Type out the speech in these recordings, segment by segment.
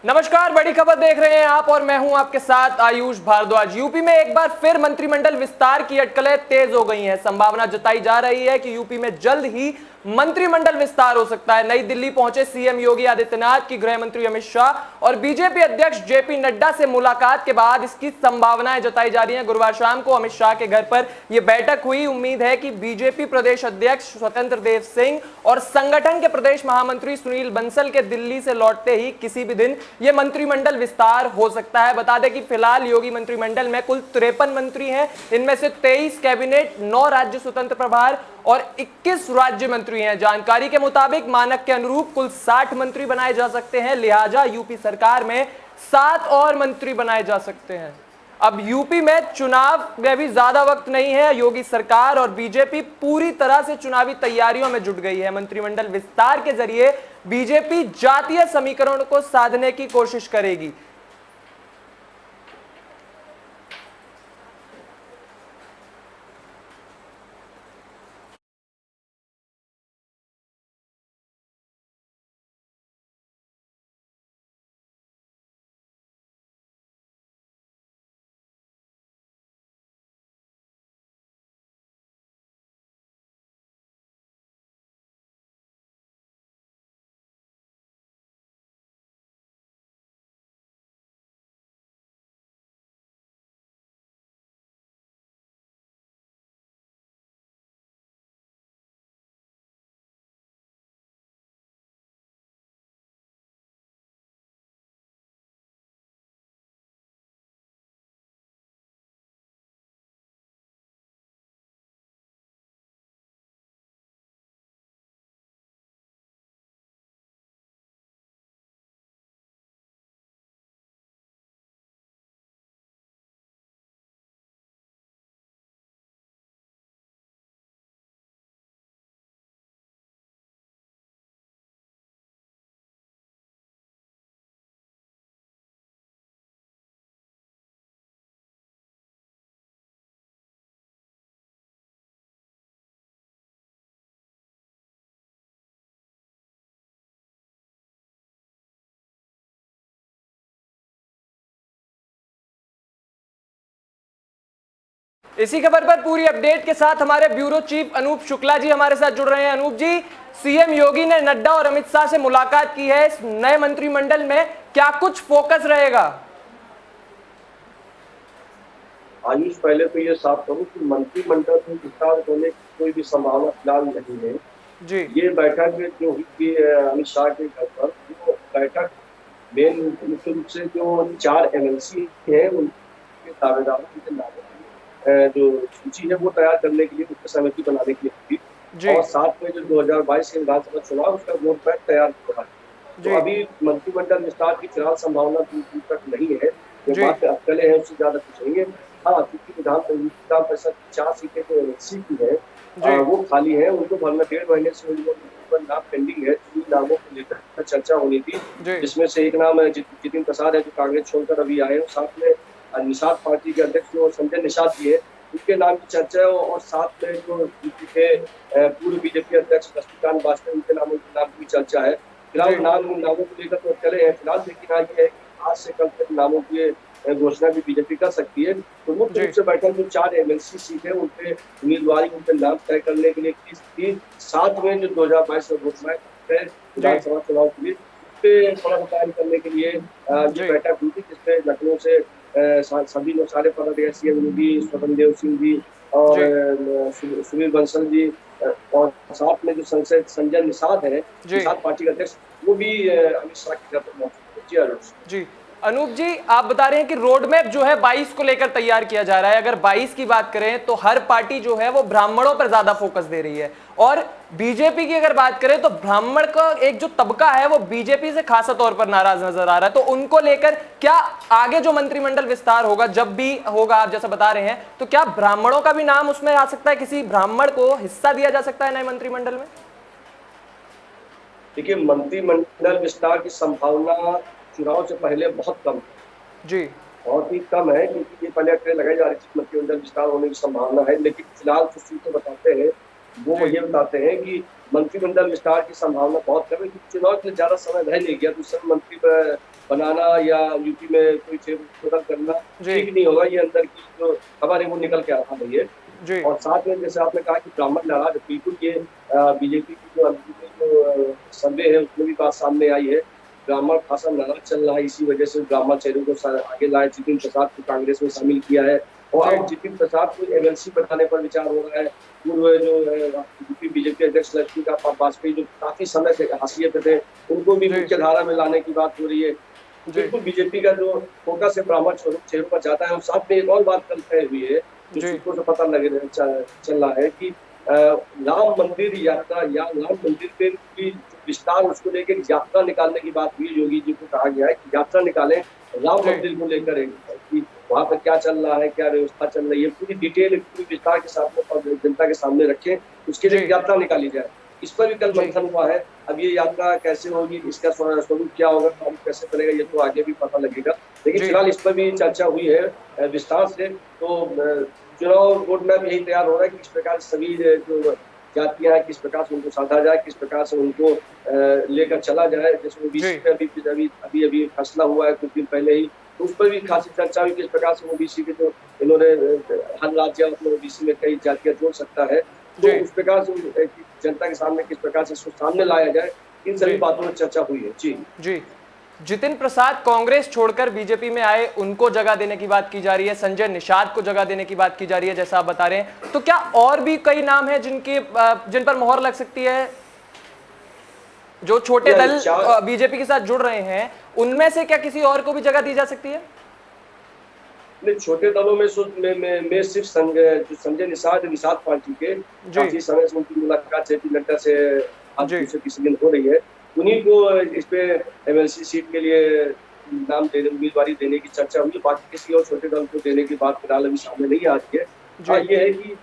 नमस्कार, बड़ी खबर देख रहे हैं आप और मैं हूं आपके साथ आयुष भारद्वाज। यूपी में एक बार फिर मंत्रिमंडल विस्तार की अटकलें तेज हो गई हैं। संभावना जताई जा रही है कि यूपी में जल्द ही मंत्रिमंडल विस्तार हो सकता है। नई दिल्ली पहुंचे सीएम योगी आदित्यनाथ की गृह मंत्री अमित शाह और बीजेपी अध्यक्ष जेपी नड्डा से मुलाकात के बाद इसकी संभावनाएं जताई जा रही हैं। गुरुवार शाम को अमित शाह के घर पर यह बैठक हुई। उम्मीद है कि बीजेपी प्रदेश अध्यक्ष स्वतंत्र देव सिंह और संगठन के प्रदेश महामंत्री सुनील बंसल के दिल्ली से लौटते ही किसी भी दिन यह मंत्रिमंडल विस्तार हो सकता है। बता दें कि फिलहाल योगी मंत्रिमंडल में कुल 53 मंत्री हैं। इनमें से 23 कैबिनेट, 9 राज्य स्वतंत्र प्रभार और 21 राज्य मंत्री हैं। जानकारी के मुताबिक मानक के अनुरूप कुल 60 मंत्री बनाए जा सकते हैं, लिहाजा यूपी सरकार में 7 और मंत्री बनाए जा सकते हैं। अब यूपी में चुनाव में भी ज्यादा वक्त नहीं है। योगी सरकार और बीजेपी पूरी तरह से चुनावी तैयारियों में जुट गई है। मंत्रिमंडल विस्तार के जरिए बीजेपी जातीय समीकरण को साधने की कोशिश करेगी। इसी खबर पर पूरी अपडेट के साथ हमारे ब्यूरो चीफ अनूप शुक्ला जी हमारे साथ जुड़ रहे हैं। अनूप जी, सीएम योगी ने नड्डा और अमित शाह से मुलाकात की है। इस नए मंत्रिमंडल में क्या कुछ फोकस रहेगा? आयुष, पहले तो ये साफ करूं कि मंत्रिमंडल में विस्तार होने की कोई भी संभावना फिलहाल नहीं है जी। ये बैठक जो हुई थी अमित शाह के घर पर, वो बैठक मेन मुख्य रूप से जो 4 एमएलसी हैं उनके दावेदारों के नामों की जो सूची है वो तैयार करने के लिए, मुख्य समिति बनाने के लिए थी। और साथ में जो 2022 के विधानसभा चुनाव उसका वोट बैंक तैयार हो रहा है। तो अभी मंत्रिमंडल विस्तार की फिलहाल संभावना दूर तक नहीं है। जो बात अटकलें हैं उससे ज्यादा कुछ नहीं है। हाँ, क्योंकि विधान परिषद की 4 सीटें जो एमएलसी की है वो खाली है, उनको भरना 1.5 महीने से नाम पेंडिंग है। 3 नामों को लेकर चर्चा होनी थी, जिसमें से एक नाम जितिन प्रसाद है जो कांग्रेस छोड़कर अभी आए हैं। साथ में निषाद पार्टी के अध्यक्ष जो संजय निषाद जी है उनके नाम की चर्चा है। और साथ में जो यूपी के पूर्व बीजेपी अध्यक्ष लक्ष्मीकांत वाजपेयी उनके नाम की चर्चा है। फिलहाल नामों को लेकर तो चले हैं फिलहाल, लेकिन हाँ ये है कि आज से कल तक नामों की घोषणा भी बीजेपी कर सकती है। तो मुख्य रूप से बैठक जो 4 एमएलसी सीट है उनपे उम्मीदवारी, उनके नाम तय करने के लिए की। साथ में जो 2022 में घोषणा विधानसभा चुनाव के लिए थोड़ा सा तैयारी करने के लिए ये बैठक हुई थी, जिसमें लखनऊ से सभी लोग, सारे पदाधिकारी, सीएम योगी, स्वतंत्र देव सिंह जी और सुनील बंसल जी और साथ में जो संसद संजय निषाद है, निषाद पार्टी के अध्यक्ष, वो भी अमित शाह के घर पर मौजूद थे। जी अनूप जी, आप बता रहे हैं कि रोड मैप जो है 22 को लेकर तैयार किया जा रहा है। अगर 22 की बात करें तो हर पार्टी जो है वो ब्राह्मणों पर ज्यादा फोकस दे रही है, और बीजेपी की अगर बात करें तो ब्राह्मण का एक जो तबका है वो बीजेपी से खासा तौर पर नाराज नजर आ रहा है। तो उनको लेकर क्या आगे जो मंत्रिमंडल विस्तार होगा, जब भी होगा, आप जैसा बता रहे हैं, तो क्या ब्राह्मणों का भी नाम उसमें आ सकता है? किसी ब्राह्मण को हिस्सा दिया जा सकता है नए मंत्रिमंडल में? देखिए, मंत्रिमंडल विस्तार की संभावना चुनाव से पहले बहुत कम जी, बहुत ही कम है, क्योंकि ये पहले अटकलें लगाई जा रही थी मंत्रिमंडल विस्तार होने की संभावना है। लेकिन फिलहाल कुछ सूत्र बताते हैं वो जी ये बताते हैं कि मंत्रिमंडल विस्तार की संभावना बहुत कम है, क्योंकि चुनाव के लिए ज्यादा समय रह नहीं गया, तो इस समय मंत्री बनाना या यूपी में कोई फेरबदल करना जी ठीक नहीं होगा। ये अंदर की जो खबर है वो निकल के आ रही है। जी और साथ में जैसे आपने कहा कि ब्राह्मण नाराज है, बिल्कुल ये बीजेपी की जो अंदरूनी जो सर्वे है उसमें भी बात सामने आई है। ब्राह्मण खासा नाराज चल रहा है, इसी वजह से ब्राह्मण चेहरों को आगे लाए, जितिन प्रसाद को कांग्रेस में शामिल किया है। और जी अब जितिन प्रसाद को एमएलसी बनाने पर विचार हो रहा है। पूर्व जो यूपी बीजेपी अध्यक्ष लक्ष्मी का वाजपेयी जो काफी समय से हाशिए पे थे, उनको भी जी मुख्य धारा में लाने की बात हो रही है। तो जी बिल्कुल बीजेपी का जो फोकस है ब्राह्मण चेहरों पर जाता है। और साथ में एक और बात कल तय हुई है, जो जी सूत्रों से पता चल रहा है कि राम मंदिर यात्रा या राम मंदिर पे की जो विस्तार, उसको लेकर यात्रा निकालने की बात हुई। योगी जी को कहा गया है कि यात्रा निकालें राम जी मंदिर को लेकर, कि वहां पर क्या चल रहा है, क्या व्यवस्था चल रही है, पूरी डिटेल पूरी विस्तार के साथ में जनता के सामने रखें, उसके लिए जी यात्रा निकाली जाए। इस पर भी कल जी मंथन हुआ है। अब ये यात्रा कैसे होगी, इसका स्वरूप क्या होगा, काम कैसे करेगा, ये तो आगे भी पता लगेगा। लेकिन जी फिलहाल इस पर भी चर्चा हुई है विस्तार से। तो चुनाव रोड मैप यही तैयार हो रहा है कि किस प्रकार सभी जो जातियां हैं, किस प्रकार से उनको साधा जाए, किस प्रकार से उनको लेकर चला जाए। जैसे जी ओबीसी में अभी फैसला हुआ है कुछ दिन पहले ही, तो उस पर भी खासी चर्चा हुई, किस प्रकार से ओबीसी के जो इन्होंने हर राज्य अपने ओबीसी में कई जातियां जोड़ सकता है, तो जी उस प्रकार से जनता के सामने किस प्रकार से इसको सामने लाया जाए, इन सभी जी बातों में चर्चा हुई है। जी जी जितिन प्रसाद कांग्रेस छोड़कर बीजेपी में आए, उनको जगह देने की बात की जा रही है, संजय निषाद को जगह देने की बात की जा रही है जैसा आप बता रहे हैं, तो क्या और भी कई नाम हैं जिन पर मोहर लग सकती है? जो छोटे या दल चार बीजेपी के साथ जुड़ रहे हैं, उनमें से क्या किसी और को भी जगह दी जा सकती है? नहीं, छोटे दलों में में सिर्फ जो संजय निषाद पार्टी के जी काफी समय से उनकी मुलाकात जेपी नड्डा से आज जी दूसरे तीसरे दिन हो रही है। उन्हीं को इस पे एमएलसी सीट के लिए नाम देने उम्मीदवारी देने की चर्चा हुई। बाकी किसी और छोटे दल को देने की बात फिलहाल अभी सामने नहीं आ रही है। हाँ, जी ये है कि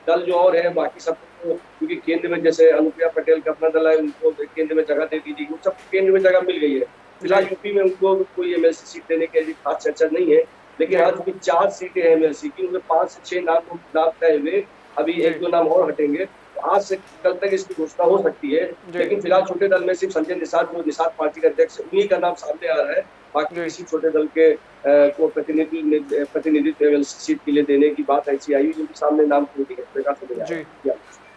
दल जो और है बाकी सब, क्योंकि केंद्र में जैसे अनुप्रिया पटेल का अपना दल है, उनको केंद्र में जगह दे दी गई, उन सबको केंद्र में जगह मिल गई है। फिलहाल जी यूपी में उनको कोई एमएलसी सीट देने की अभी खास चर्चा नहीं है। लेकिन जी आज चूंकि 4 सीटें हैं एमएलसी की, उनमें 5 से 6 नाम तय हुए, अभी जी 1-2 नाम और हटेंगे, तो आज से कल तक इसकी घोषणा हो सकती है। जी लेकिन फिलहाल छोटे दल में सिर्फ संजय निषाद, जो निषाद पार्टी के अध्यक्ष है, उन्हीं का नाम सामने आ रहा है। बाकी जी किसी छोटे दल के को प्रतिनिधित्व एमएलसी सीट के लिए देने की बात ऐसी आई, जो सामने नाम नहीं है, प्रकाश नहीं जी आया।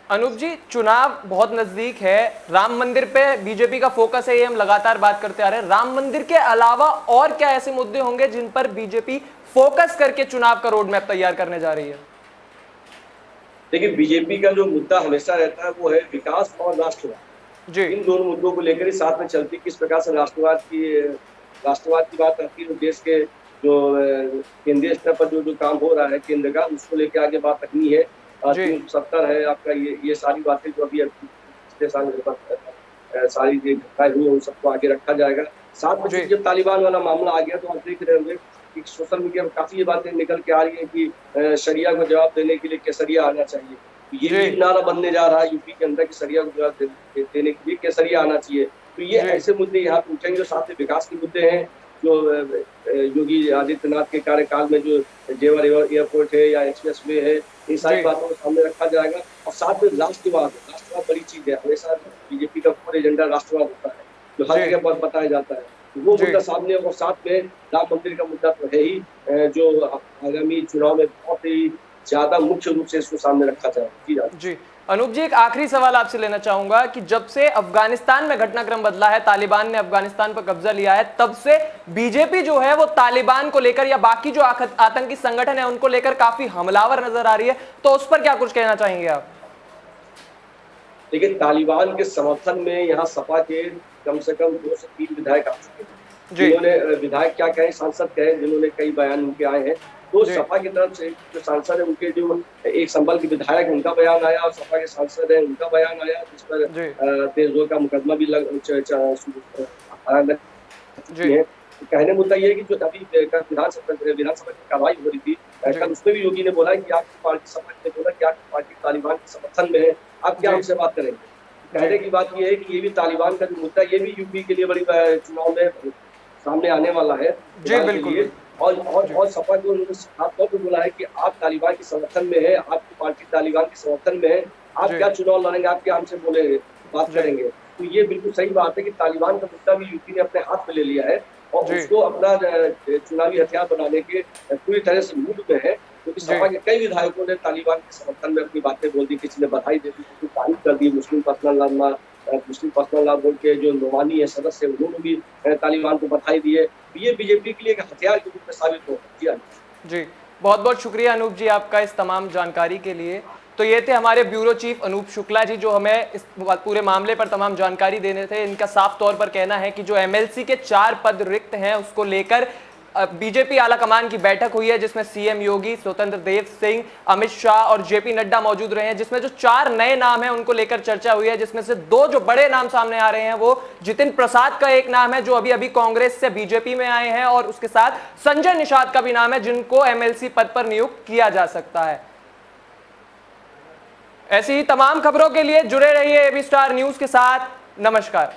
अनूप जी, चुनाव बहुत नजदीक है, राम मंदिर पे बीजेपी का फोकस है, ये हम लगातार बात करते आ रहे हैं। राम मंदिर के अलावा और क्या ऐसे मुद्दे होंगे जिन पर बीजेपी फोकस करके चुनाव का रोड मैप तैयार करने जा रही है? देखिए, बीजेपी का जो मुद्दा हमेशा रहता है वो है विकास और राष्ट्रवाद। जी इन दोनों मुद्दों को लेकर ही साथ में चलती, किस प्रकार से राष्ट्रवाद की बात आती है, तो देश के जो केंद्रीय स्तर पर जो जो काम हो रहा है केंद्र का, उसको लेकर आगे बात रखनी है। जी 370 है आपका, ये सारी बातें जो अभी पिछले साल सारी जो घटनाएं हुई उन सबको आगे रखा जाएगा। साथ में जी जब तालिबान वाला मामला आ गया, तो आप देख रहे होंगे कि सोशल मीडिया में काफी ये बातें निकल के आ रही है कि शरिया को जवाब देने के लिए केसरिया आना चाहिए। तो ये जी भी नारा बनने जा रहा है यूपी के अंदर कि शरिया को जवाब देने के लिए केसरिया आना चाहिए। तो ये जी ऐसे मुद्दे यहाँ पे उठेंगे, जो साथ में विकास के मुद्दे हैं, जो योगी आदित्यनाथ के कार्यकाल में जो जेवर एयरपोर्ट है या एक्सप्रेस वे है, इन सारी जी बातों को सामने रखा जाएगा। और साथ में राष्ट्रवाद बड़ी चीज है। हमेशा बीजेपी का पूरा एजेंडा राष्ट्रवाद होता है, जो हर जी जगह पर बताया जाता है। तो वो जी मुद्दा सामने, और साथ में राम मंदिर का मुद्दा तो है ही, जो आगामी चुनाव में बहुत ही ज्यादा मुख्य रूप से इसको सामने रखा जाएगा। जी अनूप जी, एक आखिरी सवाल आपसे लेना चाहूंगा कि जब से अफगानिस्तान में घटनाक्रम बदला है, तालिबान ने अफगानिस्तान पर कब्जा लिया है, तब से बीजेपी जो है वो तालिबान को लेकर या बाकी जो आतंकी संगठन है उनको लेकर काफी हमलावर नजर आ रही है, तो उस पर क्या कुछ कहना चाहेंगे आप? लेकिन तालिबान के समर्थन में यहाँ सपा के कम से कम 2 से 3 विधायक आ चुके हैं, जी जिन्होंने विधायक क्या कहें, सांसद कहें, जिन्होंने कई बयान उनके आए हैं। तो जी सपा की तरफ से जो सांसद है, उनके जो एक संबल के विधायक, उनका बयान आया, और सपा के सांसद है उनका बयान आया, जिस पर जी देशद्रोह का मुकदमा भी लग चुकी जी है। तो कहने मुद्दा ये है कि जो अभी विधानसभा की कार्रवाई हो रही थी जी कल, उसमें भी योगी ने बोला कि आपकी पार्टी, सपा ने बोला कि आपकी पार्टी तालिबान के समर्थन में है, आप क्या जी उनसे बात करेंगे। कहने की बात ये है कि ये भी तालिबान का जो मुद्दा, ये भी यूपी के लिए बड़ी चुनाव में सामने आने वाला है जी फिलहाल के बिल्कुल लिए। और सपा को उन्होंने साफ तौर पे बोला है कि आप तालिबान के समर्थन में है, आपकी पार्टी तालिबान के समर्थन में है, आप जी क्या चुनाव लड़ेंगे, आप क्या हमसे बोलेंगे, बात जी करेंगे। तो ये बिल्कुल सही बात है कि तालिबान का मुद्दा भी यूपी ने अपने हाथ में ले लिया है और जी उसको अपना चुनावी हथियार बनाने के पूरी तरह से मूड में है, क्योंकि जी सपा के कई विधायकों ने तालिबान के समर्थन में अपनी बातें बोल दी, किसी ने बधाई दे दी, किसी ने तारीफ कर दी। मुस्लिम पर्सनल लॉ बोर्ड के जो नुमानी है सदस्य, उन्होंने भी तालिबान को बधाई दी है। तो ये बीजेपी के लिए एक हथियार के रूप में साबित हो सकती है। जी बहुत बहुत शुक्रिया अनूप जी आपका इस तमाम जानकारी के लिए। तो ये थे हमारे ब्यूरो चीफ अनूप शुक्ला जी, जो हमें इस पूरे मामले पर तमाम जानकारी देने थे। इनका साफ तौर पर कहना है कि जो एमएलसी के 4 पद रिक्त हैं उसको लेकर बीजेपी आला कमान की बैठक हुई है, जिसमें सीएम योगी, स्वतंत्र देव सिंह, अमित शाह और जेपी नड्डा मौजूद रहे हैं, जिसमें जो 4 नए नाम हैं उनको लेकर चर्चा हुई है, जिसमें से 2 जो बड़े नाम सामने आ रहे हैं वो जितिन प्रसाद का एक नाम है जो अभी अभी कांग्रेस से बीजेपी में आए हैं, और उसके साथ संजय निषाद का भी नाम है जिनको एमएलसी पद पर नियुक्त किया जा सकता है। ऐसी ही तमाम खबरों के लिए जुड़े रहिए एबी स्टार न्यूज के साथ। नमस्कार।